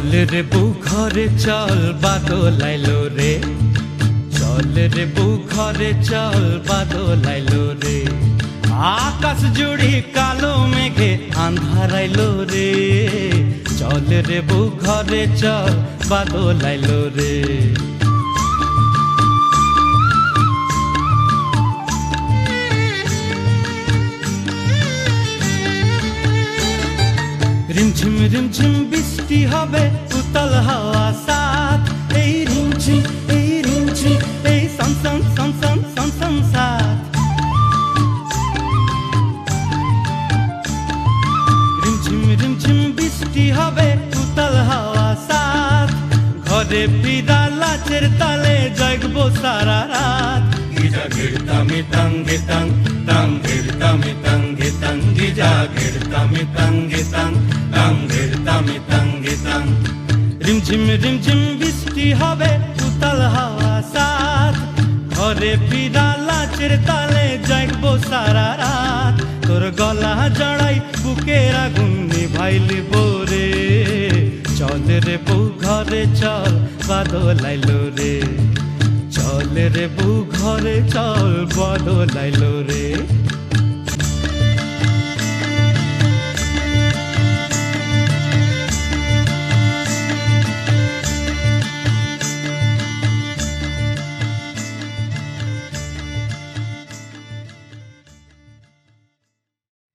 চল রে বউ ঘরে চল বাদল আইলো রে, চল রে বউ ঘরে চল বাদল আইলো রে। আকাশ জুড়ি কালো মেঘে আন্ধার আইলো রে, চল রে বউ ঘরে চল বাদল আইলো রে। রিমঝিম রিমঝিম বৃষ্টি হবে উতল হাওয়া সাথ, এই রিমঝিম এই সন সন সন সন সন সন সাথ। রিমঝিম রিমঝিম বৃষ্টি হবে উতল হাওয়া সাথ, ঘরে ফিরা লাচের তালে জাগবো সারা রাত। Giza গিরতামি তাঙ্গে তাং তাং গিরতামি তাঙ্গে তাং, Giza গিরতামি তাঙ্গে তাং তাং গিরতামি তাঙ্গে তাং। রিমঝিম রিমঝিম বৃষ্টি হবে উতল হাওয়া সাথ, ঘরে ফিরা লাচের তালে জাগবো সারা রাত। তোর গলা জড়াই বুকের আগুন নিভাইলি বোরে, চল রে বউ ঘরে চল বাদল আইলো রে, চল রে বউ ঘরে চল বাদল আইলো রে।